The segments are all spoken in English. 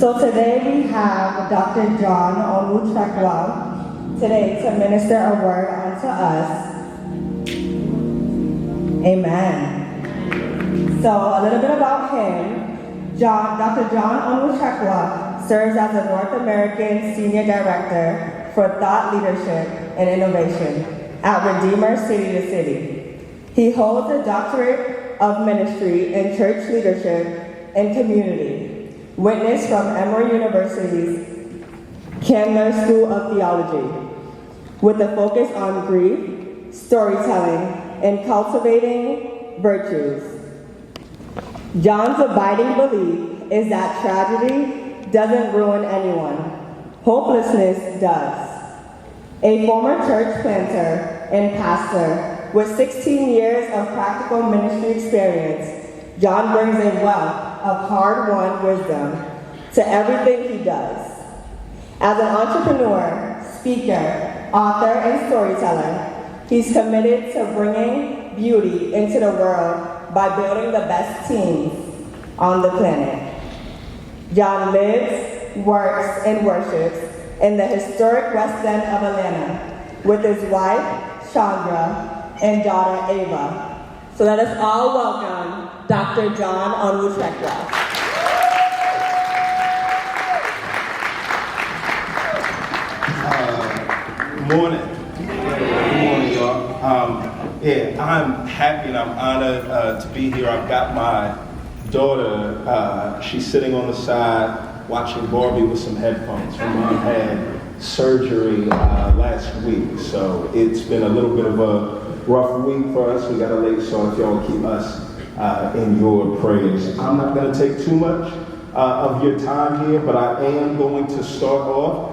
So today we have Dr. John Onwucheka today to minister a word unto us. Amen. So a little bit about him. Dr. John Onwucheka serves as the North American Senior Director for Thought Leadership and Innovation at Redeemer City to City. He holds a doctorate of ministry in church leadership and community. Witness from Emory University's Candler School of Theology, with a focus on grief, storytelling, and cultivating virtues. John's abiding belief is that tragedy doesn't ruin anyone. Hopelessness does. A former church planter and pastor with 16 years of practical ministry experience, John brings a wealth of hard-won wisdom to everything he does. As an entrepreneur, speaker, author, and storyteller, he's committed to bringing beauty into the world by building the best teams on the planet. John lives, works, and worships in the historic West End of Atlanta with his wife, Chandra, and daughter, Ava. So let us all welcome Dr. John Onwucheka. Good morning. Good morning, y'all. I'm happy and I'm honored to be here. I've got my daughter, she's sitting on the side watching Barbie with some headphones. Her mom had surgery last week, so it's been a little bit of a rough week for us. We got a late start. If y'all keep us in your prayers. I'm not going to take too much of your time here, but I am going to start off.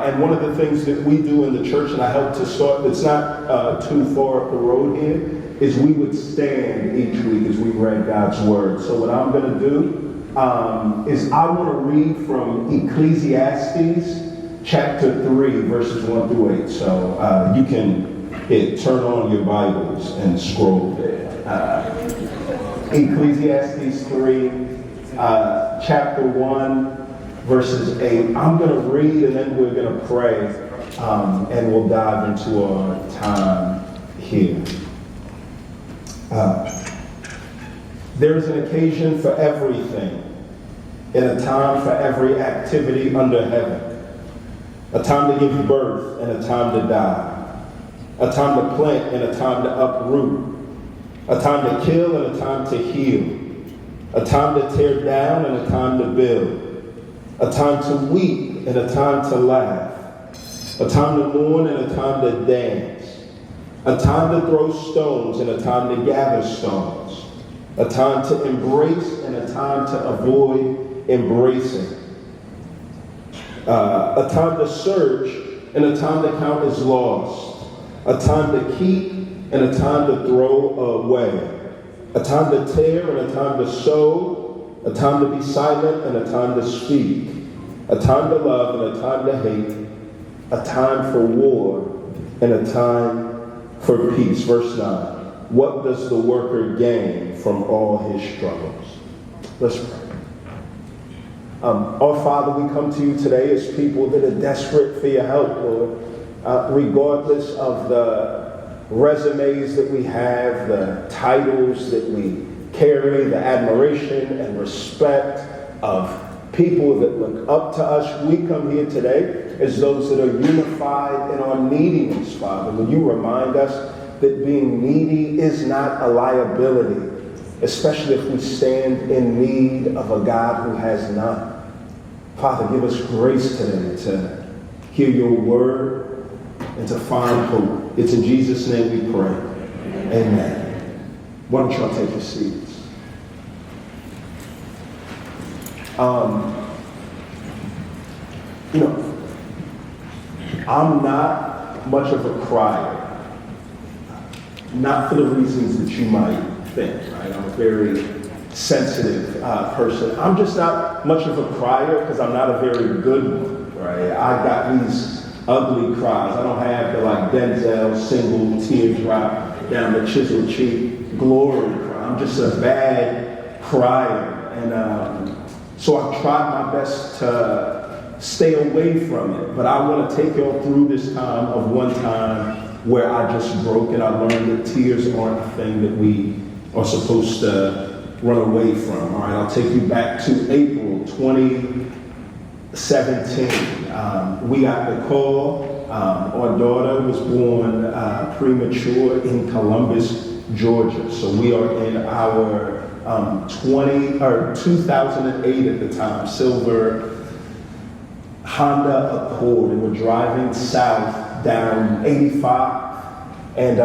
And one of the things that we do in the church, and I help to start, it's not too far up the road here, is we would stand each week as we read God's word. So what I'm going to do is I want to read from Ecclesiastes chapter 3, verses 1 through 8. So you can turn on your Bibles and scroll there. Ecclesiastes 3, chapter 1, verses 8. I'm going to read and then we're going to pray and we'll dive into our time here. There is an occasion for everything, and a time for every activity under heaven. A time to give birth and a time to die. A time to plant and a time to uproot. A time to kill and a time to heal. A time to tear down and a time to build. A time to weep and a time to laugh. A time to mourn and a time to dance. A time to throw stones and a time to gather stones. A time to embrace and a time to avoid embracing. A time to search and a time to count as lost. A time to keep and a time to throw away. A time to tear and a time to sow. A time to be silent and a time to speak. A time to love and a time to hate. A time for war and a time for peace. Verse 9. What does the worker gain from all his struggles? Let's pray. Our Father, we come to you today as people that are desperate for your help, Lord. Regardless of the resumes that we have, the titles that we carry, the admiration and respect of people that look up to us, we come here today as those that are unified in our neediness, Father. Will you remind us that being needy is not a liability, especially if we stand in need of a God who has none. Father, give us grace today to hear your word and to find hope. It's in Jesus' name we pray. Amen. Why don't y'all take your seats? I'm not much of a crier. Not for the reasons that you might think, right? I'm a very sensitive person. I'm just not much of a crier because I'm not a very good one, right? I got these ugly cries. I don't have the like Denzel single teardrop down the chiseled cheek glory cry. I'm just a bad crier. And So I've tried my best to stay away from it, but I want to take y'all through this time of one time where I just broke and I learned that tears aren't a thing that we are supposed to run away from. All right, I'll take you back to April 2017. We got the call. Our daughter was born premature in Columbus, Georgia. So we are in our 2008 at the time, silver Honda Accord, and we're driving south down 85. And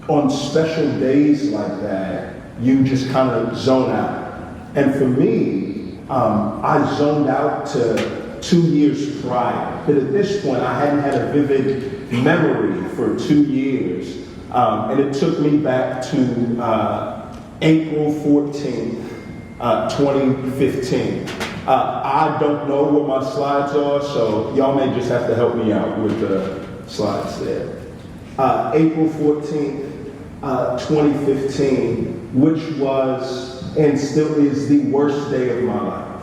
on special days like that, you just kind of zone out. And for me, I zoned out to 2 years prior. But at this point, I hadn't had a vivid memory for 2 years. And it took me back to April 14th, 2015. I don't know what my slides are, so y'all may just have to help me out with the slides there. April 14th, 2015, which was and still is the worst day of my life.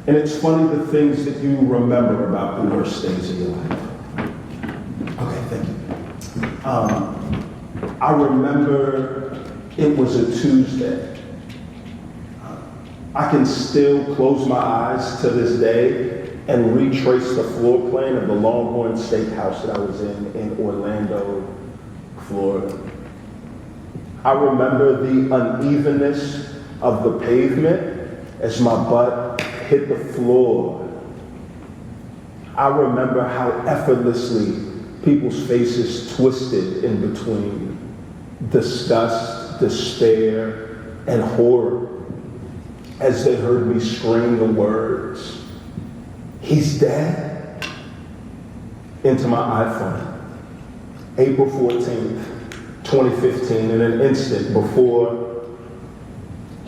And it's funny the things that you remember about the worst days of your life. Okay, thank you. I remember it was a Tuesday. I can still close my eyes to this day and retrace the floor plan of the Longhorn Steakhouse that I was in Orlando, Florida. I remember the unevenness of the pavement as my butt hit the floor. I remember how effortlessly people's faces twisted in between disgust, despair, and horror as they heard me scream the words, "He's dead," into my iPhone. April 14th, 2015, in an instant before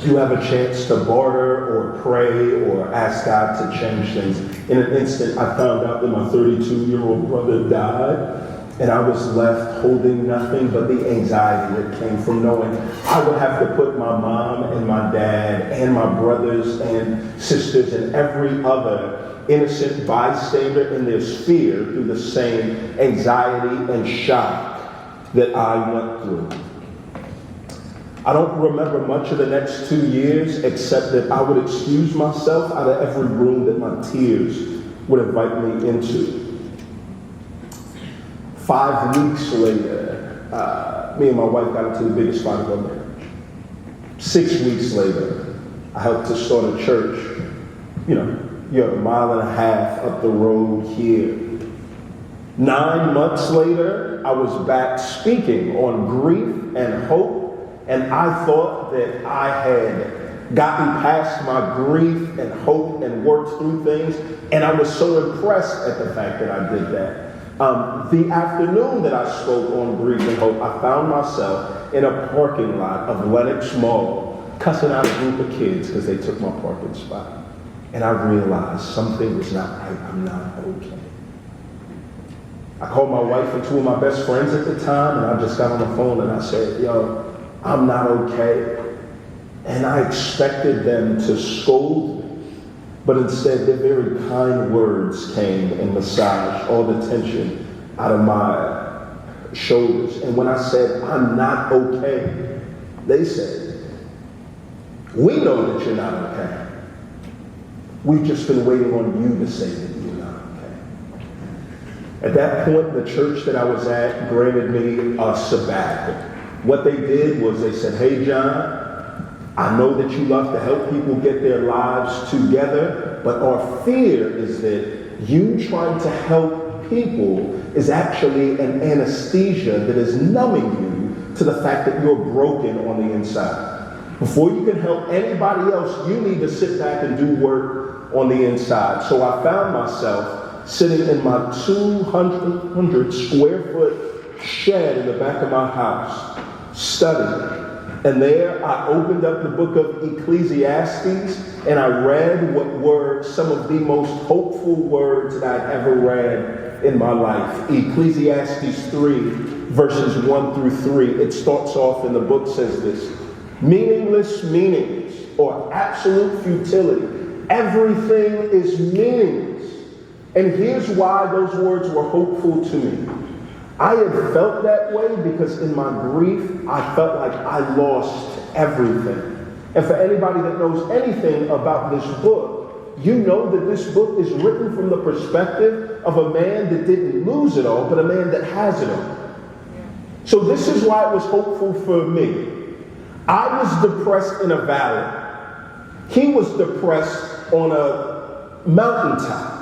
you have a chance to barter or pray or ask God to change things. In an instant, I found out that my 32-year-old brother died, and I was left holding nothing but the anxiety that came from knowing I would have to put my mom and my dad and my brothers and sisters and every other innocent bystander in their sphere through the same anxiety and shock that I went through. I don't remember much of the next 2 years except that I would excuse myself out of every room that my tears would invite me into. 5 weeks later, me and my wife got into the biggest fight of our marriage. 6 weeks later, I helped to start a church, you're a mile and a half up the road here. 9 months later, I was back speaking on grief and hope, and I thought that I had gotten past my grief and hope and worked through things, and I was so impressed at the fact that I did that. The afternoon that I spoke on grief and hope, I found myself in a parking lot of Lenox Mall, cussing out a group of kids because they took my parking spot. And I realized something was not right. I'm not okay. I called my wife and 2 of my best friends at the time, and I just got on the phone and I said, "Yo, I'm not okay." And I expected them to scold me, but instead their very kind words came and massaged all the tension out of my shoulders. And when I said, "I'm not okay," they said, "We know that you're not okay. We've just been waiting on you to say that you're not okay." At that point, the church that I was at granted me a sabbatical. What they did was they said, "Hey, John, I know that you love to help people get their lives together, but our fear is that you trying to help people is actually an anesthesia that is numbing you to the fact that you're broken on the inside. Before you can help anybody else, you need to sit back and do work on the inside." So I found myself sitting in my 200 square foot shed in the back of my house, studying. And there I opened up the book of Ecclesiastes and I read what were some of the most hopeful words that I'd ever read in my life. Ecclesiastes 3, verses 1 through 3. It starts off and the book says this: Meaningless meanings or absolute futility. Everything is meaningless. And here's why those words were hopeful to me. I had felt that way because in my grief, I felt like I lost everything. And for anybody that knows anything about this book, you know that this book is written from the perspective of a man that didn't lose it all, but a man that has it all. So this is why it was hopeful for me. I was depressed in a valley. He was depressed on a mountaintop.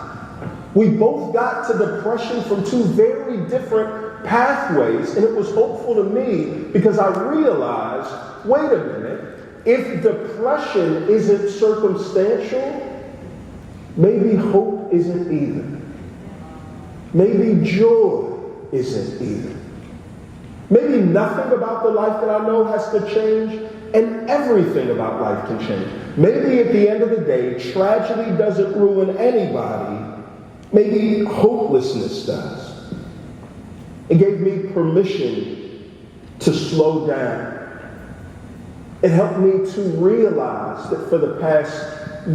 We both got to depression from two very different pathways, and it was hopeful to me because I realized, wait a minute, if depression isn't circumstantial, maybe hope isn't either. Maybe joy isn't either. Maybe nothing about the life that I know has to change, and everything about life can change. Maybe at the end of the day, tragedy doesn't ruin anybody. Maybe hopelessness does. It gave me permission to slow down. It helped me to realize that for the past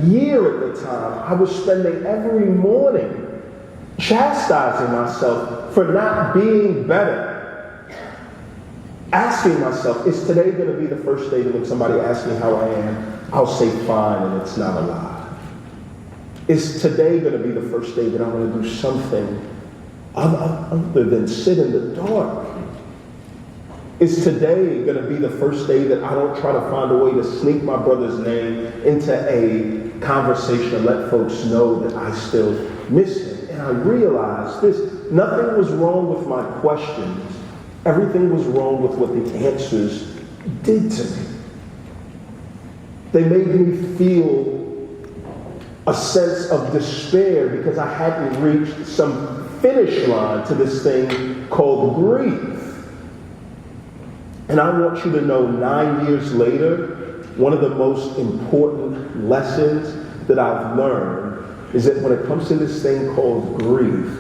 year at the time, I was spending every morning chastising myself for not being better. Asking myself, is today going to be the first day that when somebody asks me how I am, I'll say fine and it's not a lie? Is today going to be the first day that I'm going to do something other than sit in the dark? Is today going to be the first day that I don't try to find a way to sneak my brother's name into a conversation and let folks know that I still miss him? And I realized this, nothing was wrong with my questions. Everything was wrong with what the answers did to me. They made me feel a sense of despair because I hadn't reached some finish line to this thing called grief. And I want you to know 9 years later, one of the most important lessons that I've learned is that when it comes to this thing called grief,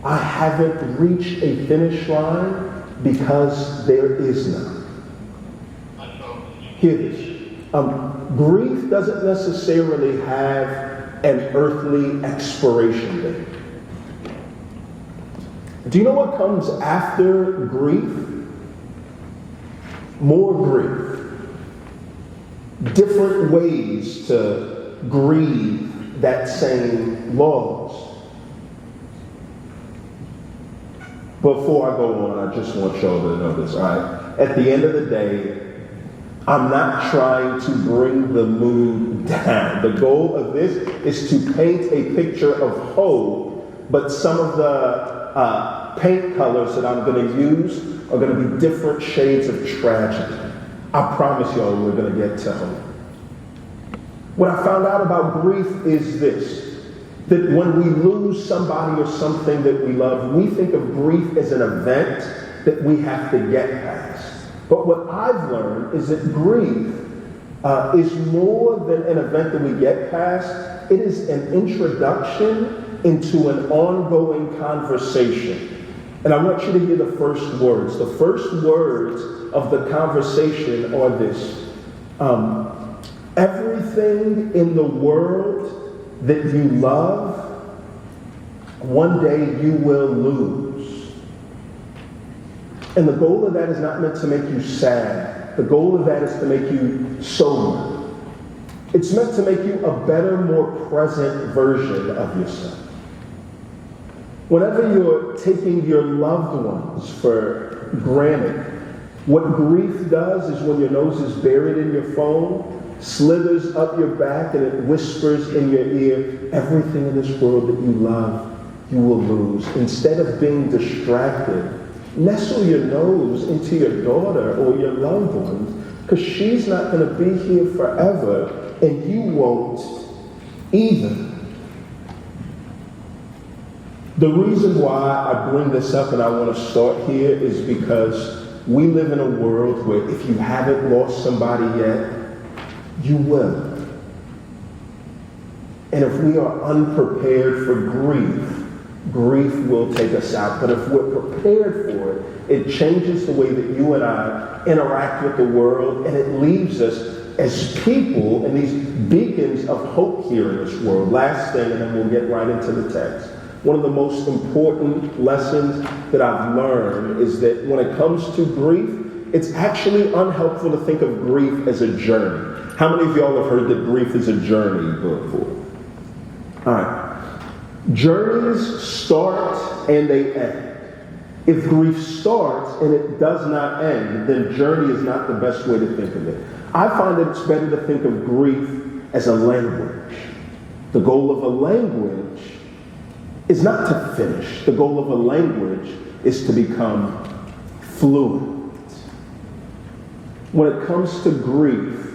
I haven't reached a finish line because there is none. Hear this. Grief doesn't necessarily have an earthly expiration date. Do you know what comes after grief? More grief. Different ways to grieve that same loss. Before I go on, I just want y'all to know this, all right? At the end of the day, I'm not trying to bring the mood down. The goal of this is to paint a picture of hope, but some of the paint colors that I'm going to use are going to be different shades of tragedy. I promise y'all we're going to get to hope. What I found out about grief is this. That when we lose somebody or something that we love, we think of grief as an event that we have to get past. But what I've learned is that grief is more than an event that we get past. It is an introduction into an ongoing conversation. And I want you to hear the first words. The first words of the conversation are this. Everything in the world that you love, one day you will lose. And the goal of that is not meant to make you sad. The goal of that is to make you sober. It's meant to make you a better, more present version of yourself. Whenever you're taking your loved ones for granted, what grief does is when your nose is buried in your phone, slithers up your back and it whispers in your ear, everything in this world that you love, you will lose. Instead of being distracted, nestle your nose into your daughter or your loved ones, because she's not going to be here forever and you won't either. The reason why I bring this up and I want to start here is because we live in a world where if you haven't lost somebody yet, you will. And if we are unprepared for grief, grief will take us out. But if we're prepared for it, It changes the way that you and I interact with the world, and it leaves us as people and these beacons of hope here in this world. Last thing, and then we'll get right into the text. One of the most important lessons that I've learned is that when it comes to grief, it's actually unhelpful to think of grief as a journey. How many of y'all have heard that grief is a journey before? All right. Journeys start and they end. If grief starts and it does not end, then journey is not the best way to think of it. I find that it's better to think of grief as a language. The goal of a language is not to finish. The goal of a language is to become fluent. When it comes to grief,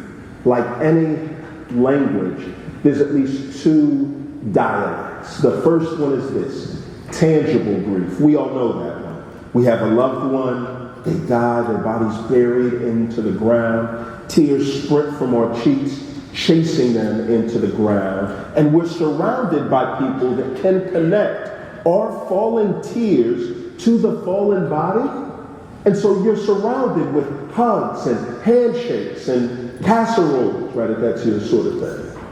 like any language, there's at least two dialects. The first one is this: tangible grief. We all know that one. We have a loved one, they die, their body's buried into the ground, tears sprint from our cheeks, chasing them into the ground, and we're surrounded by people that can connect our falling tears to the fallen body. And so you're surrounded with hugs and handshakes and casseroles, right, if that's your sort of thing.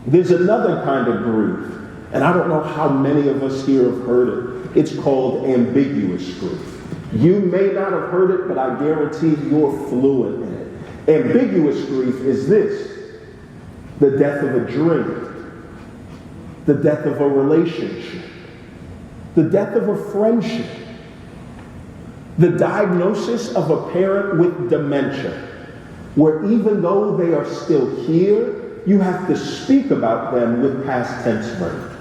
There's another kind of grief, and I don't know how many of us here have heard it. It's called ambiguous grief. You may not have heard it, but I guarantee you're fluent in it. Ambiguous grief is this: the death of a dream, the death of a relationship, the death of a friendship, the diagnosis of a parent with dementia, where even though they are still here, you have to speak about them with past tense verbs.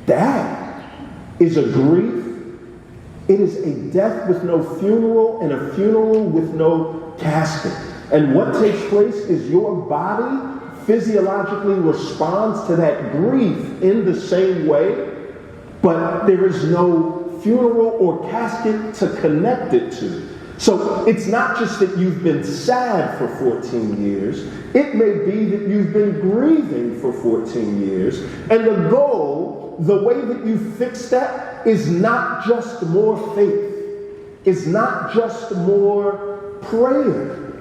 That is a grief. It is a death with no funeral and a funeral with no casket. And what takes place is your body physiologically responds to that grief in the same way, but there is no funeral or casket to connect it to. So it's not just that you've been sad for 14 years. It may be that you've been grieving for 14 years. And the goal, the way that you fix that, is not just more faith. It's not just more prayer.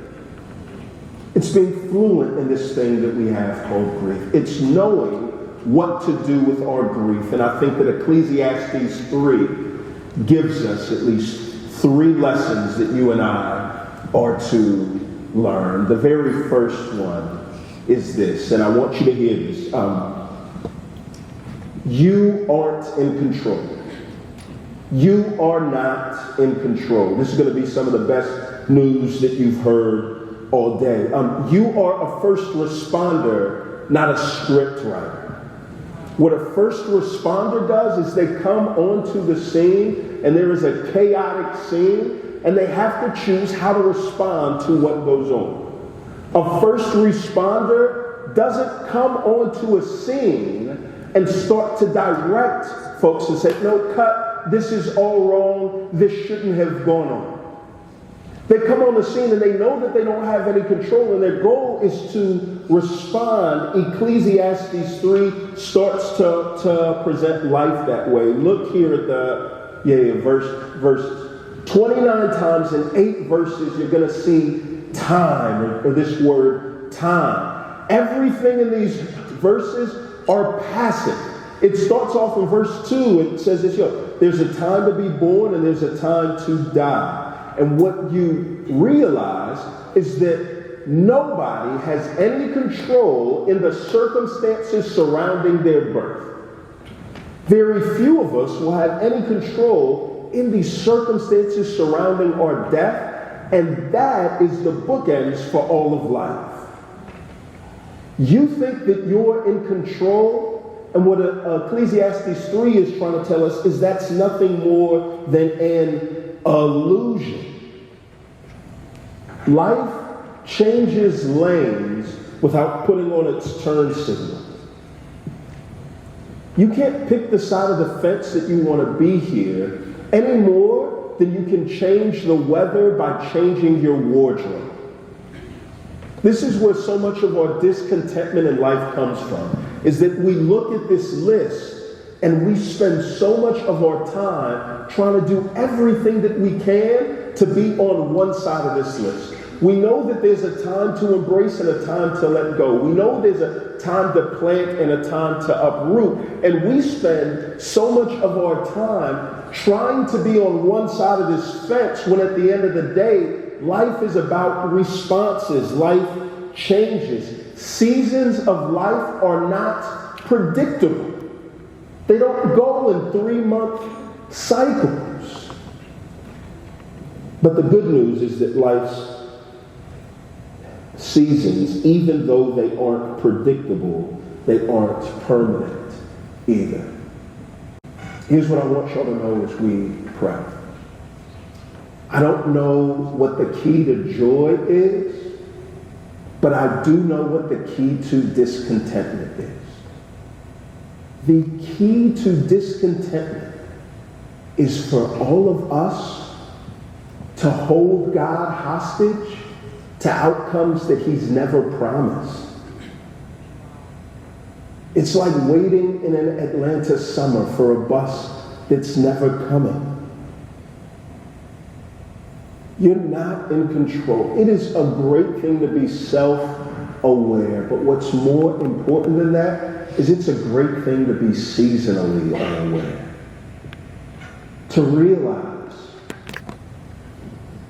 It's being fluent in this thing that we have called grief. It's knowing what to do with our grief. And I think that Ecclesiastes 3 gives us at least 3 lessons that you and I are to learn. The very first one is this, and I want you to hear this. You aren't in control. You are not in control. This is going to be some of the best news that you've heard all day. You are a first responder, not a script writer. What a first responder does is they come onto the scene, and there is a chaotic scene, and they have to choose how to respond to what goes on. A first responder doesn't come onto a scene and start to direct folks and say, no, cut, this is all wrong, this shouldn't have gone on. They come on the scene and they know that they don't have any control, and their goal is to respond. Ecclesiastes 3 starts to present life that way. Look here at the verse 29 times in 8 verses, you're going to see time, or this word time. Everything in these verses are passive. It starts off in verse 2. It says this, there's a time to be born and there's a time to die. And what you realize is that nobody has any control in the circumstances surrounding their birth. Very few of us will have any control in these circumstances surrounding our death, and that is the bookends for all of life. You think that you're in control, and what Ecclesiastes 3 is trying to tell us is that's nothing more than an illusion. Life changes lanes without putting on its turn signal. You can't pick the side of the fence that you want to be here any more than you can change the weather by changing your wardrobe. This is where so much of our discontentment in life comes from, is that we look at this list And we spend so much of our time trying to do everything that we can to be on one side of this list. We know that there's a time to embrace and a time to let go. We know there's a time to plant and a time to uproot. And we spend so much of our time trying to be on one side of this fence when at the end of the day, life is about responses. Life changes. Seasons of life are not predictable. They don't go in 3-month cycles. But the good news is that life's seasons, even though they aren't predictable, they aren't permanent either. Here's what I want y'all to know as we pray. I don't know what the key to joy is, but I do know what the key to discontentment is. The key to discontentment is for all of us to hold God hostage to outcomes that He's never promised. It's like waiting in an Atlanta summer for a bus that's never coming. You're not in control. It is a great thing to be self-aware, but what's more important than that is it's a great thing to be seasonally unaware. To realize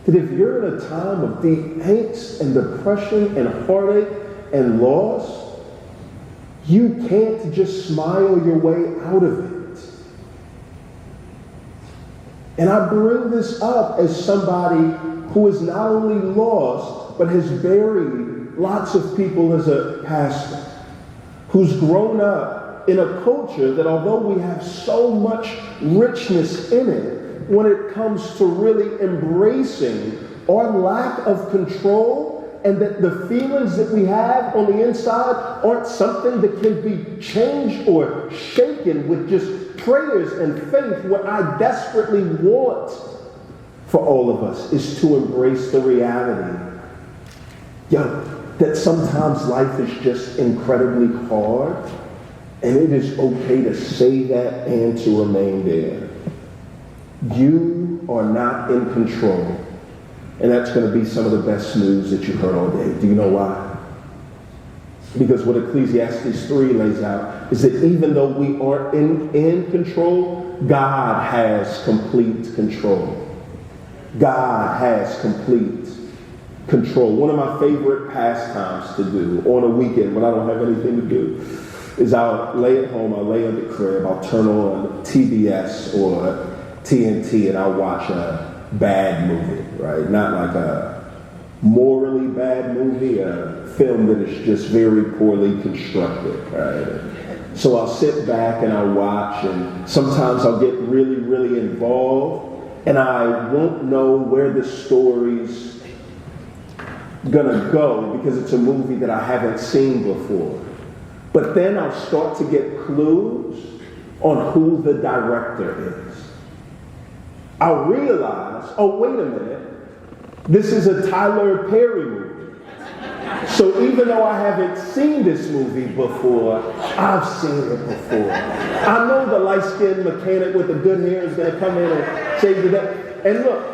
that if you're in a time of deep angst and depression and heartache and loss, you can't just smile your way out of it. And I bring this up as somebody who is not only lost, but has buried lots of people as a pastor, who's grown up in a culture that although we have so much richness in it, when it comes to really embracing our lack of control and that the feelings that we have on the inside aren't something that can be changed or shaken with just prayers and faith, what I desperately want for all of us is to embrace the reality, that sometimes life is just incredibly hard, and it is okay to say that and to remain there. You are not in control. And that's going to be some of the best news that you've heard all day. Do you know why? Because what Ecclesiastes 3 lays out is that even though we aren't in control, God has complete control. God has complete control. One of my favorite pastimes to do on a weekend when I don't have anything to do is I'll lay at home, I'll lay on the crib, I'll turn on TBS or TNT and I'll watch a bad movie, right? Not like a morally bad movie, a film that is just very poorly constructed, right? So I'll sit back and I'll watch, and sometimes I'll get really, really involved, and I won't know where the story's gonna go because it's a movie that I haven't seen before. But then I'll start to get clues on who the director is. I'll realize, oh, wait a minute, this is a Tyler Perry movie. So even though I haven't seen this movie before, I've seen it before. I know the light-skinned mechanic with the good hair is going to come in and save the day. And look,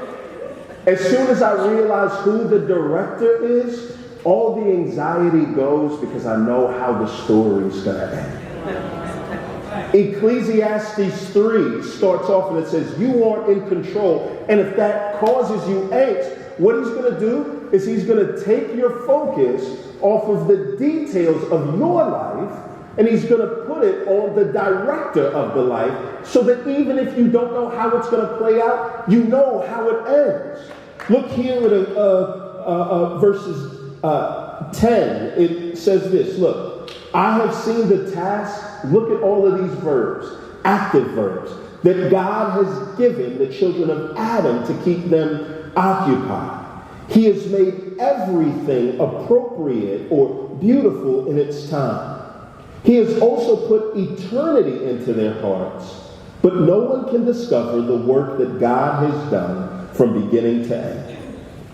as soon as I realize who the director is, all the anxiety goes because I know how the story's going to end. Ecclesiastes 3 starts off and it says, you aren't in control. And if that causes you angst, what he's going to do is he's going to take your focus off of the details of your life and he's going to put it on the director of the life so that even if you don't know how it's going to play out, you know how it ends. Look here at verses 10. It says this, look, I have seen the task. Look at all of these verbs, active verbs, that God has given the children of Adam to keep them occupied. He has made everything appropriate or beautiful in its time. He has also put eternity into their hearts, but no one can discover the work that God has done from beginning to end.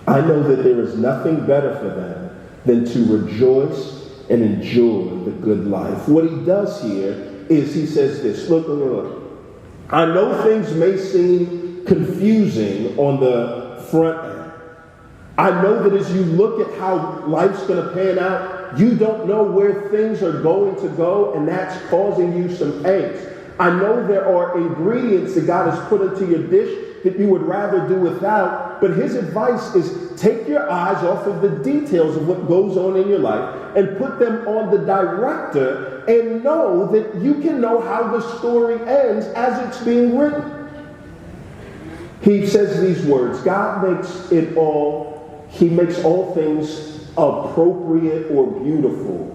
I know that there is nothing better for them than to rejoice and enjoy the good life. What he does here is he says this. Look. I know things may seem confusing on the front end. I know that as you look at how life's going to pan out, you don't know where things are going to go, and that's causing you some angst. I know there are ingredients that God has put into your dish that you would rather do without, but his advice is take your eyes off of the details of what goes on in your life and put them on the director, and know that you can know how the story ends as it's being written. He says these words, God makes it all, he makes all things appropriate or beautiful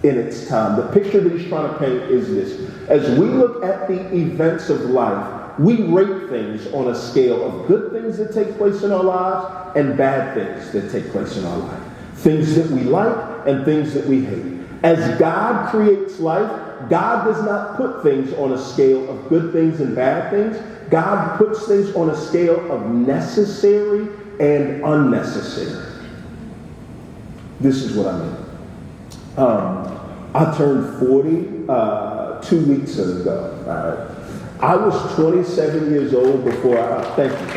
in its time. The picture that he's trying to paint is this. As we look at the events of life, we rate things on a scale of good things that take place in our lives and bad things that take place in our life. Things that we like and things that we hate. As God creates life, God does not put things on a scale of good things and bad things. God puts things on a scale of necessary and unnecessary. This is what I mean. I turned 40 2 weeks ago. I was 27 years old before thank you.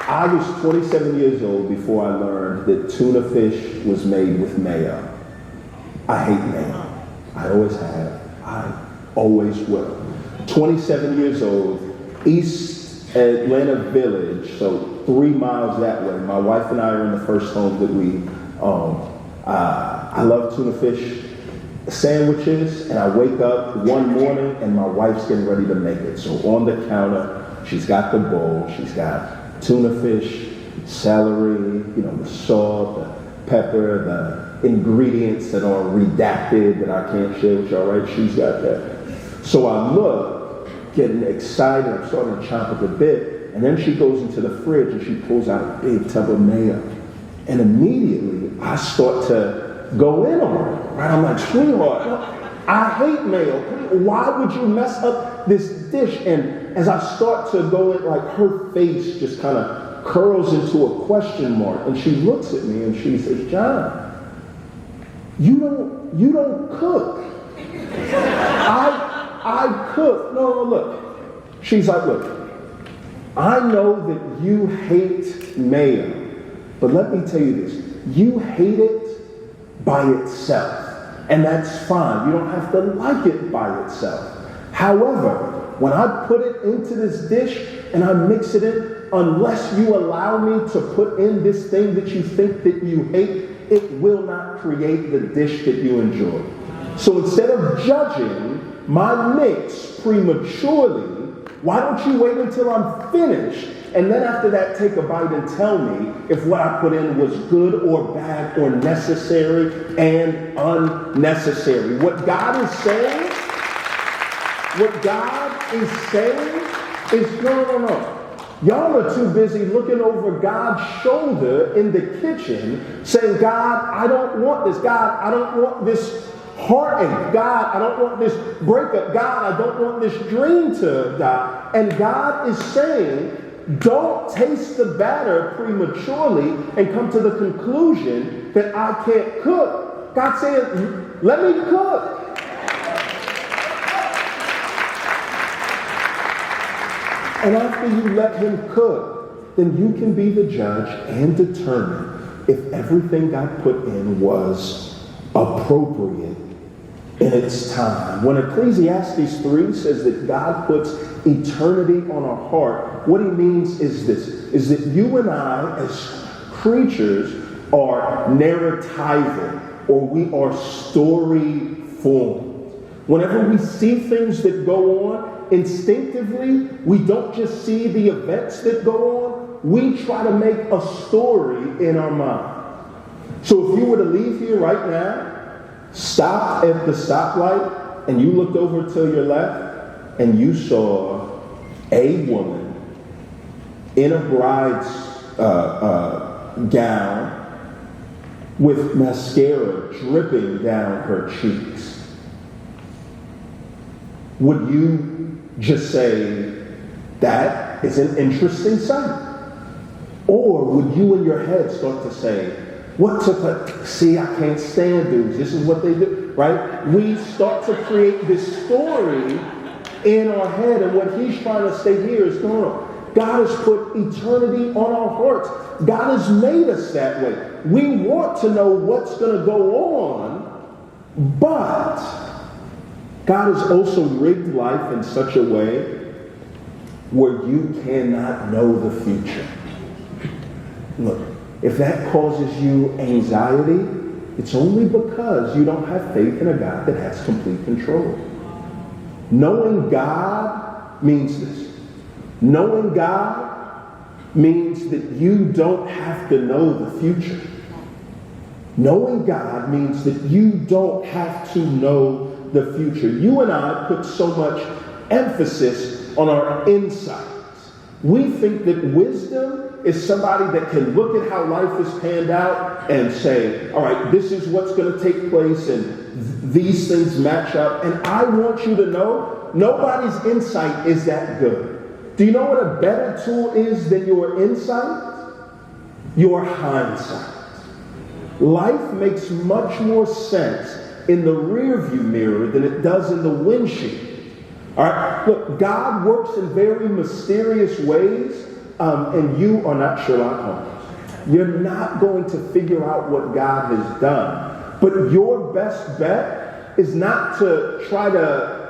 I was 27 years old before I learned that tuna fish was made with mayo. I hate mayo. I always have. I always will. 27 years old, East Atlanta Village, so 3 miles that way. My wife and I are in the first home that we own. I love tuna fish sandwiches, and I wake up one morning and my wife's getting ready to make it. So on the counter, she's got the bowl, she's got tuna fish, celery, the salt, the pepper, the ingredients that are redacted that I can't share with y'all, right? She's got that. So I look, getting excited, I'm starting to chomp at the bit, and then she goes into the fridge and she pulls out a big tub of mayo. And immediately I start to go in on her, right? I'm like, sweetheart, I hate mayo. Why would you mess up this dish? And as I start to go in, like, her face just kind of curls into a question mark, and she looks at me and she says, John, you don't cook. I cook. No, look. She's like, look, I know that you hate mayo, but let me tell you this. You hate it by itself. And that's fine. You don't have to like it by itself. However, when I put it into this dish and I mix it in, unless you allow me to put in this thing that you think that you hate, it will not create the dish that you enjoy. So instead of judging my mix prematurely, why don't you wait until I'm finished, and then after that take a bite and tell me if what I put in was good or bad or necessary and unnecessary. What God is saying is no. Y'all are too busy looking over God's shoulder in the kitchen saying, God, I don't want this. God, I don't want this heartache. God, I don't want this breakup. God, I don't want this dream to die. And God is saying, don't taste the batter prematurely and come to the conclusion that I can't cook. God's saying, let me cook. And after you let him cook, then you can be the judge and determine if everything God put in was appropriate in its time. When Ecclesiastes 3 says that God puts eternity on our heart, what he means is this, is that you and I as creatures are narratival, or we are story formed. Whenever we see things that go on, instinctively, we don't just see the events that go on, we try to make a story in our mind. So if you were to leave here right now, stop at the stoplight, and you looked over to your left, and you saw a woman in a bride's gown with mascara dripping down her cheeks, would you just say, that is an interesting sight? Or would you in your head start to say, What took place? See, I can't stand dudes. This is what they do, right? We start to create this story in our head, and what he's trying to say here is, no. God has put eternity on our hearts. God has made us that way. We want to know what's going to go on, but God has also rigged life in such a way where you cannot know the future. Look, if that causes you anxiety, it's only because you don't have faith in a God that has complete control. Knowing God means this. Knowing God means that you don't have to know the future. Knowing God means that you don't have to know the future. You and I put so much emphasis on our insights. We think that wisdom is somebody that can look at how life is panned out and say, all right, this is what's going to take place and these things match up. And I want you to know, nobody's insight is that good. Do you know what a better tool is than your insight? Your hindsight. Life makes much more sense in the rearview mirror than it does in the windshield. All right? Look, God works in very mysterious ways, and you are not Sherlock Holmes. You're not going to figure out what God has done. But your best bet is not to try to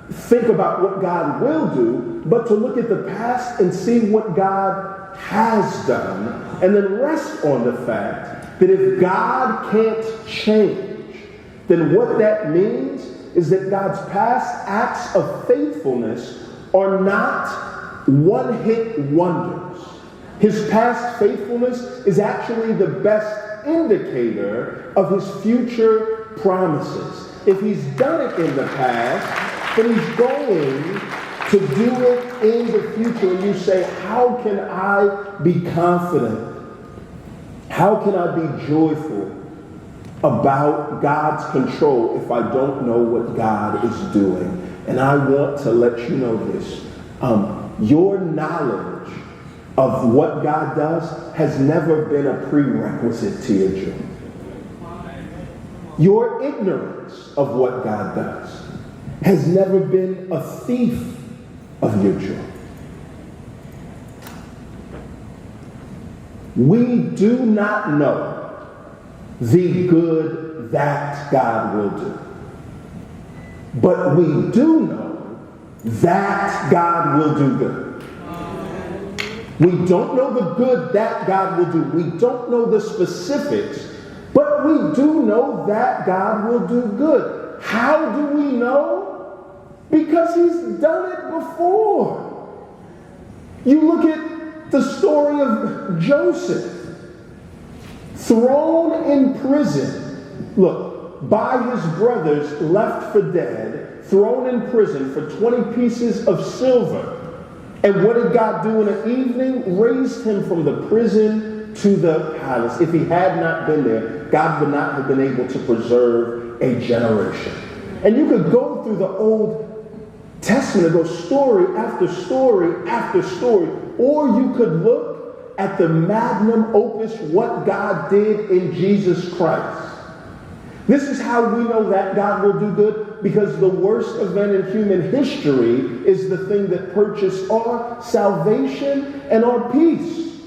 think about what God will do, but to look at the past and see what God has done, and then rest on the fact that if God can't change, then what that means is that God's past acts of faithfulness are not one-hit wonders. His past faithfulness is actually the best indicator of his future promises. If he's done it in the past, then he's going to do it in the future. And you say, how can I be confident? How can I be joyful about God's control if I don't know what God is doing? And I want to let you know this. Your knowledge of what God does has never been a prerequisite to your joy. Your ignorance of what God does has never been a thief of your joy. We do not know the good that God will do. But we do know that God will do good. We don't know the good that God will do. We don't know the specifics, but we do know that God will do good. How do we know? Because he's done it before. You look at the story of Joseph, thrown in prison. Look, by his brothers, left for dead, thrown in prison for 20 pieces of silver. And what did God do in an evening? Raised him from the prison to the palace. If he had not been there, God would not have been able to preserve a generation. And you could go through the Old Testament and go story after story after story. Or you could look at the magnum opus, what God did in Jesus Christ. This is how we know that God will do good, because the worst event in human history is the thing that purchased our salvation and our peace.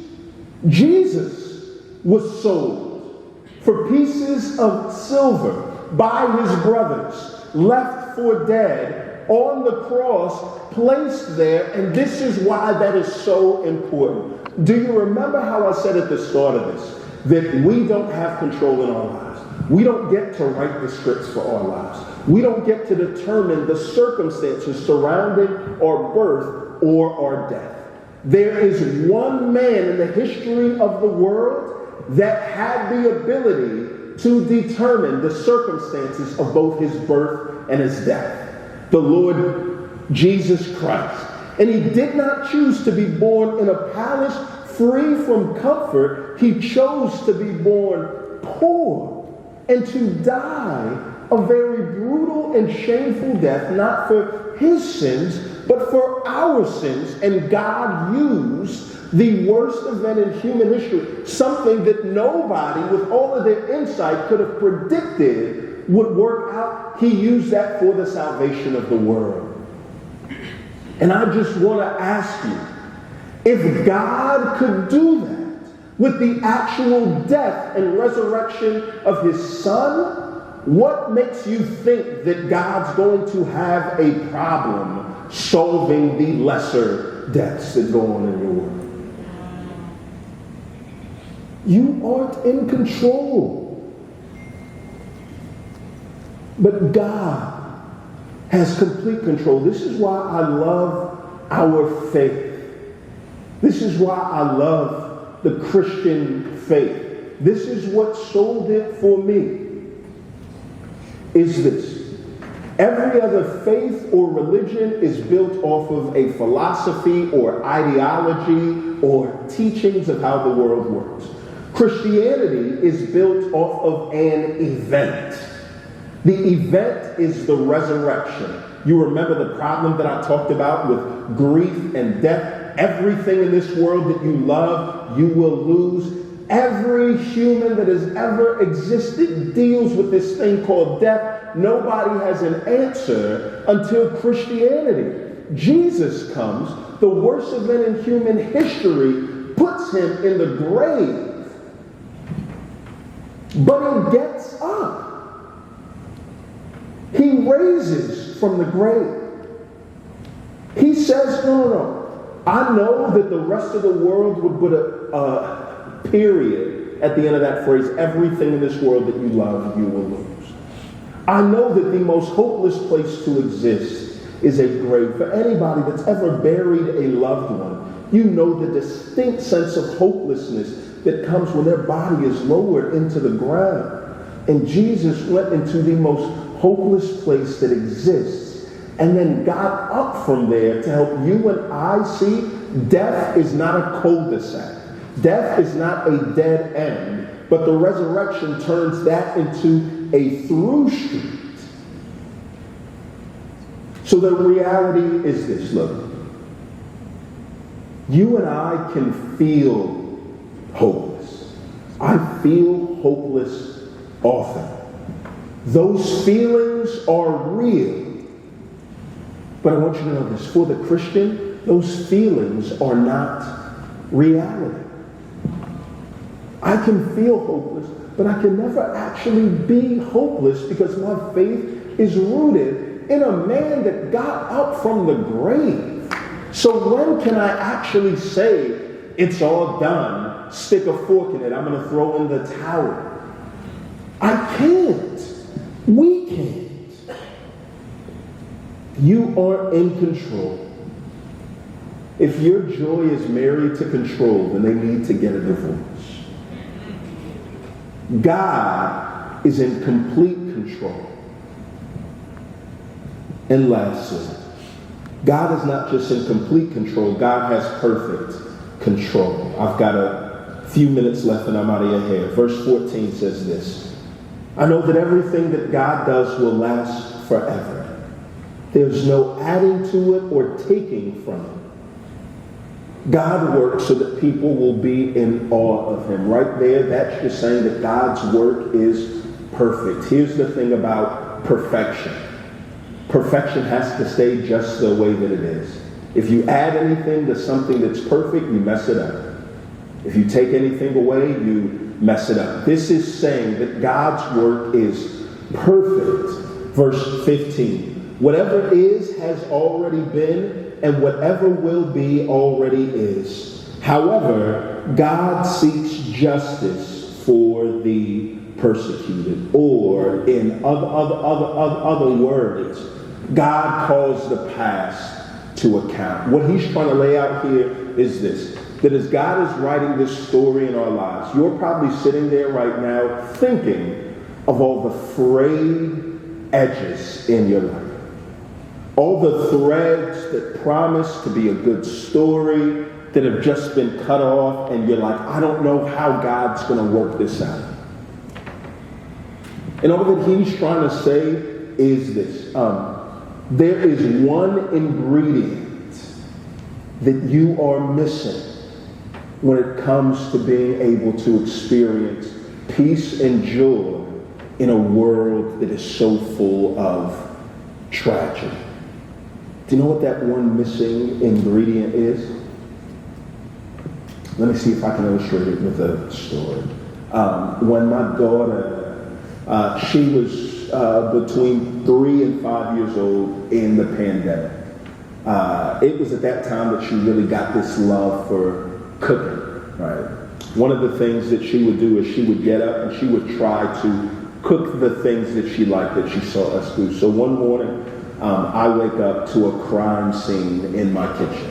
Jesus was sold for pieces of silver by his brothers, left for dead, on the cross, placed there, and this is why that is so important. Do you remember how I said at the start of this, that we don't have control in our lives? We don't get to write the scripts for our lives. We don't get to determine the circumstances surrounding our birth or our death. There is one man in the history of the world that had the ability to determine the circumstances of both his birth and his death. The Lord Jesus Christ. And he did not choose to be born in a palace free from comfort. He chose to be born poor and to die a very brutal and shameful death, not for his sins, but for our sins. And God used the worst event in human history, something that nobody with all of their insight could have predicted would work out. He used that for the salvation of the world. And I just want to ask you, if God could do that with the actual death and resurrection of his son, what makes you think that God's going to have a problem solving the lesser deaths that go on in your world? You aren't in control. But God has complete control. This is why I love our faith. This is why I love the Christian faith. This is what sold it for me. Is this: every other faith or religion is built off of a philosophy or ideology or teachings of how the world works. Christianity is built off of an event. The event is the resurrection. You remember the problem that I talked about with grief and death? Everything in this world that you love, you will lose. Every human that has ever existed deals with this thing called death. Nobody has an answer until Christianity. Jesus comes, the worst event in human history, puts him in the grave. But he gets up. He raises from the grave. He says, no. I know that the rest of the world would put a period at the end of that phrase. Everything in this world that you love, you will lose. I know that the most hopeless place to exist is a grave. For anybody that's ever buried a loved one, you know the distinct sense of hopelessness that comes when their body is lowered into the ground. And Jesus went into the most hopeless place that exists and then got up from there to help you and I see death is not a cul-de-sac. Death is not a dead end, but the resurrection turns that into a through street. So the reality is this, look. You and I can feel hopeless. I feel hopeless often. Those feelings are real. But I want you to know this. For the Christian, those feelings are not reality. I can feel hopeless, but I can never actually be hopeless because my faith is rooted in a man that got up from the grave. So when can I actually say, it's all done, stick a fork in it, I'm going to throw in the towel? I can't. We can't. You aren't in control. If your joy is married to control, then they need to get a divorce. God is in complete control. And lastly, God is not just in complete control, God has perfect control. I've got a few minutes left and I'm out of your hair. Verse 14 says this: I know that everything that God does will last forever. There's no adding to it or taking from it. God works so that people will be in awe of him. Right there, that's just saying that God's work is perfect. Here's the thing about perfection. Perfection has to stay just the way that it is. If you add anything to something that's perfect, you mess it up. If you take anything away, you mess it up. This is saying that God's work is perfect. Verse 15. Whatever is has already been, and whatever will be already is. However, God seeks justice for the persecuted. Or in other words, God calls the past to account. What he's trying to lay out here is this: that as God is writing this story in our lives, you're probably sitting there right now thinking of all the frayed edges in your life. All the threads that promise to be a good story that have just been cut off, and you're like, I don't know how God's going to work this out. And all that he's trying to say is this. There is one ingredient that you are missing when it comes to being able to experience peace and joy in a world that is so full of tragedy. Do you know what that one missing ingredient is? Let me see if I can illustrate it with a story. When my daughter, she was between 3 and 5 years old in the pandemic. It was at that time that she really got this love for cooking, right? One of the things that she would do is she would get up and she would try to cook the things that she liked that she saw us do. So one morning, I wake up to a crime scene in my kitchen.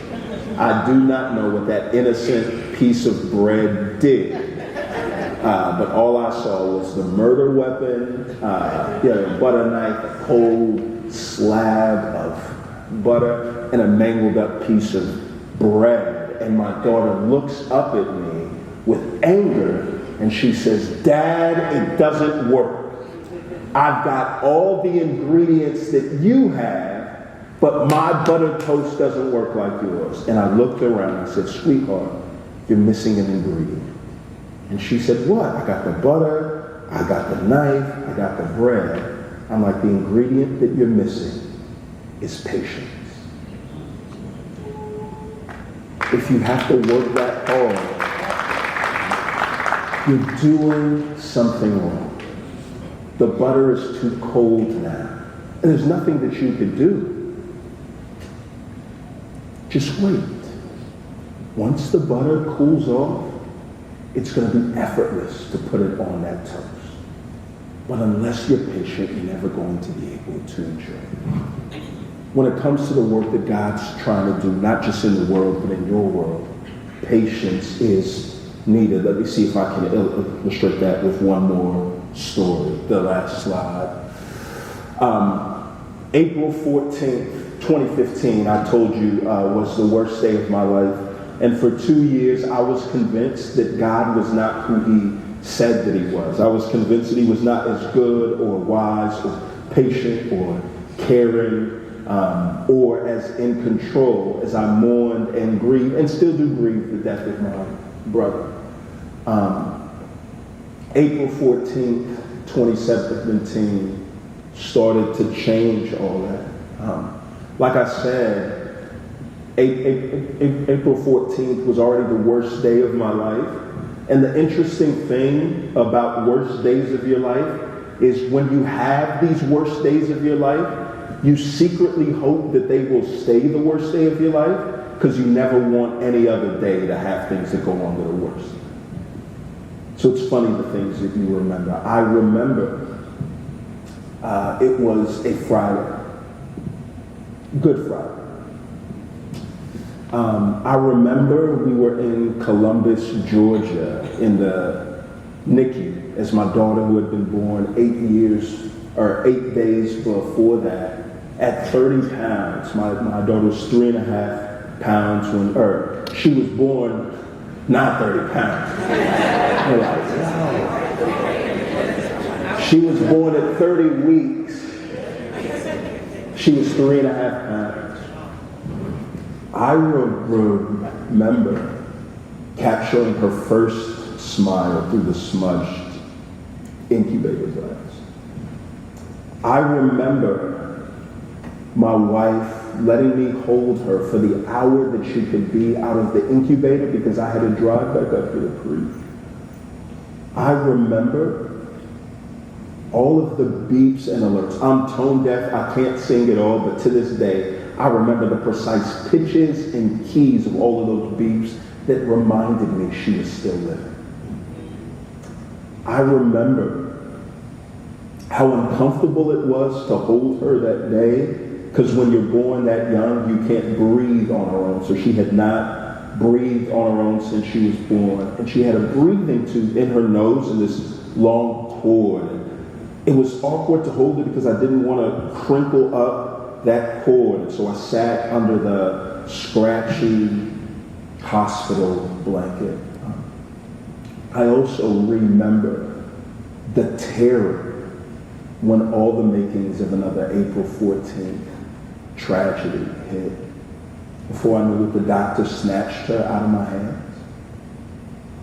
I do not know what that innocent piece of bread did, but all I saw was the murder weapon, a butter knife, a cold slab of butter, and a mangled up piece of bread. And my daughter looks up at me with anger and she says, "Dad, it doesn't work. I've got all the ingredients that you have, but my buttered toast doesn't work like yours." And I looked around and I said, "Sweetheart, you're missing an ingredient." And she said, "What?" "I got the butter, I got the knife, I got the bread." I'm like, "The ingredient that you're missing is patience. If you have to work that hard, you're doing something wrong. The butter is too cold now, and there's nothing that you could do. Just wait. Once the butter cools off, it's going to be effortless to put it on that toast. But unless you're patient, you're never going to be able to enjoy it." When it comes to the work that God's trying to do, not just in the world, but in your world, patience is needed. Let me see if I can illustrate that with one more story, the last slide. April 14th, 2015, I told you, was the worst day of my life. And for 2 years, I was convinced that God was not who he said that he was. I was convinced that he was not as good or wise or patient or caring or as in control as I mourned and grieved, and still do grieve the death of my brother. April 14th, 2017 started to change all that. Like I said, April 14th was already the worst day of my life. And the interesting thing about worst days of your life is when you have these worst days of your life, you secretly hope that they will stay the worst day of your life because you never want any other day to have things that go on that are worse. So it's funny the things that you remember. I remember it was a Friday, Good Friday. I remember we were in Columbus, Georgia, in the NICU, as my daughter, who had been born 8 days before that, at 30 pounds. My daughter was 3.5 pounds when she was born, not 30 pounds. You're like, wow. She was born at 30 weeks. She was 3.5 pounds. I remember capturing her first smile through the smudged incubator glass. I remember my wife letting me hold her for the hour that she could be out of the incubator because I had to drive back up to the creek. I remember all of the beeps and alerts. I'm tone deaf, I can't sing at all, but to this day, I remember the precise pitches and keys of all of those beeps that reminded me she was still living. I remember how uncomfortable it was to hold her that day, because when you're born that young, you can't breathe on her own. So she had not breathed on her own since she was born. And she had a breathing tube in her nose and this long cord. It was awkward to hold it because I didn't want to crinkle up that cord, so I sat under the scratchy hospital blanket. I also remember the terror when all the makings of another April 14th tragedy hit. Before I knew it, the doctor snatched her out of my hands.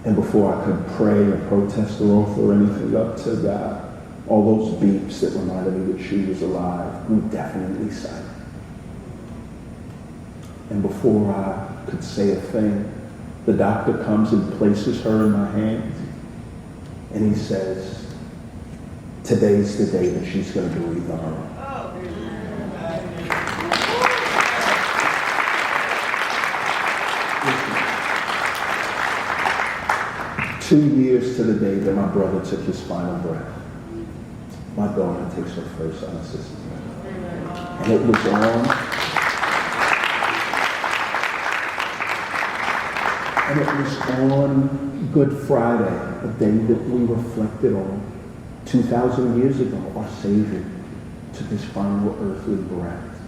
And before I could pray or protest or offer anything up to God, all those beeps that reminded me that she was alive grew definitely silent. And before I could say a thing, the doctor comes and places her in my hands, and he says, today's the day that she's going to breathe on her own. 2 years to the day that my brother took his final breath, my daughter takes her first unassisted breath. And it was on Good Friday, a day that we reflected on 2,000 years ago, our Savior took his final earthly breath.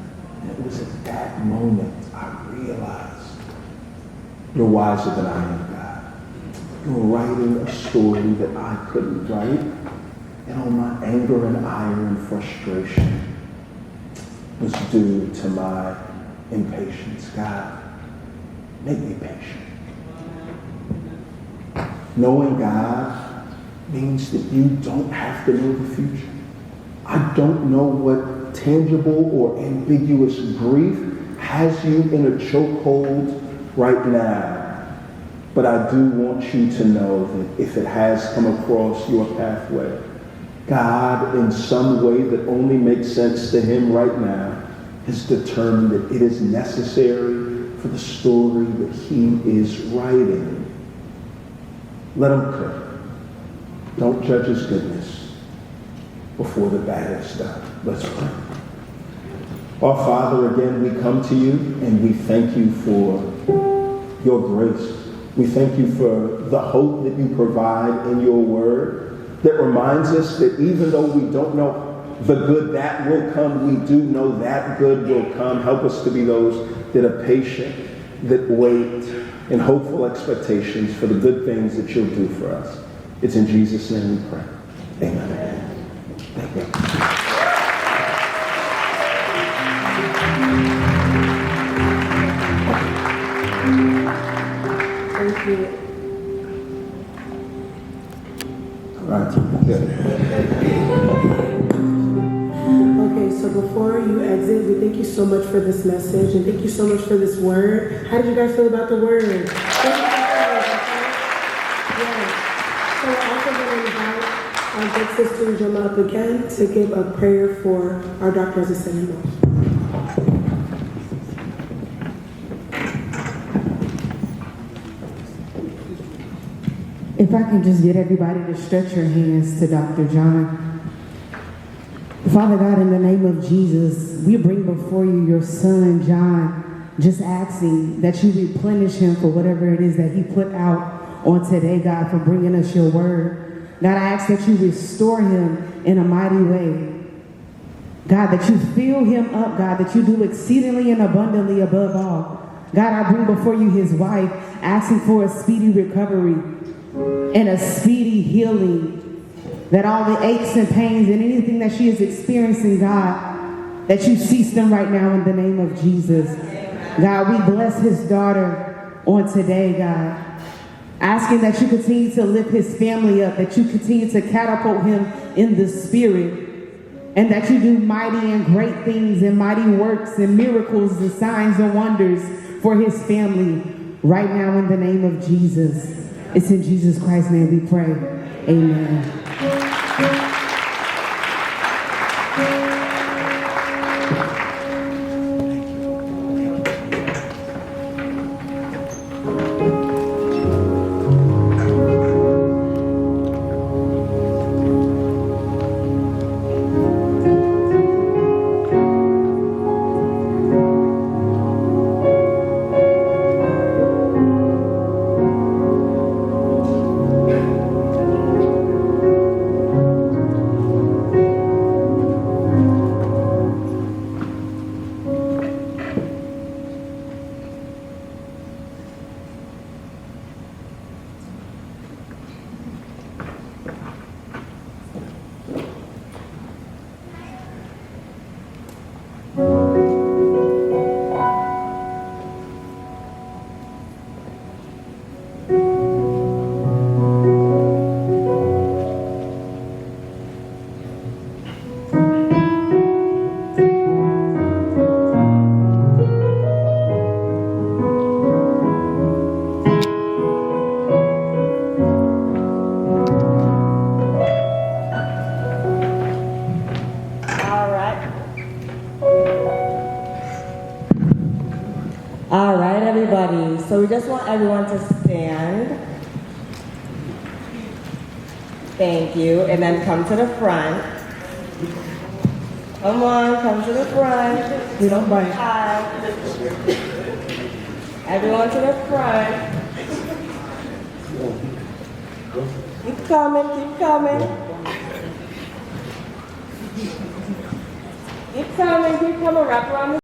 And it was at that moment I realized, you're wiser than I am, God. You're writing a story that I couldn't write, and all my anger and ire and frustration was due to my impatience. God, make me patient. Knowing God means that you don't have to know the future. I don't know what tangible or ambiguous grief has you in a chokehold right now. But I do want you to know that if it has come across your pathway, God, in some way that only makes sense to him right now, has determined that it is necessary for the story that he is writing. Let him cook. Don't judge his goodness before the bad is done. Let's pray. Our Father, again, we come to you and we thank you for your grace. We thank you for the hope that you provide in your word that reminds us that even though we don't know the good that will come, we do know that good will come. Help us to be those that are patient, that wait in hopeful expectations for the good things that you'll do for us. It's in Jesus' name we pray. Amen. Thank you. Thank you. Right. Good. Okay, so before you exit, we thank you so much for this message and thank you so much for this word. How did you guys feel about the word? Thank you for that, okay? Yes. So we're also going to invite our big sister Jama up again to give a prayer for our doctors and send If I can just get everybody to stretch your hands to Dr. John. Father God, in the name of Jesus, we bring before you your son, John, just asking that you replenish him for whatever it is that he put out on today, God, for bringing us your word. God, I ask that you restore him in a mighty way. God, that you fill him up, God, that you do exceedingly and abundantly above all. God, I bring before you his wife, asking for a speedy recovery and a speedy healing, that all the aches and pains and anything that she is experiencing, God, that you cease them right now in the name of Jesus. God, we bless his daughter on today, God, asking that you continue to lift his family up, that you continue to catapult him in the spirit, and that you do mighty and great things and mighty works and miracles and signs and wonders for his family right now in the name of Jesus. It's in Jesus Christ's name we pray. Amen. All right, everybody. So we just want everyone to stand. Thank you. And then come to the front. Come on, come to the front. We don't bite. Hi. Everyone to the front. Keep coming, keep coming. Keep coming, wrap around the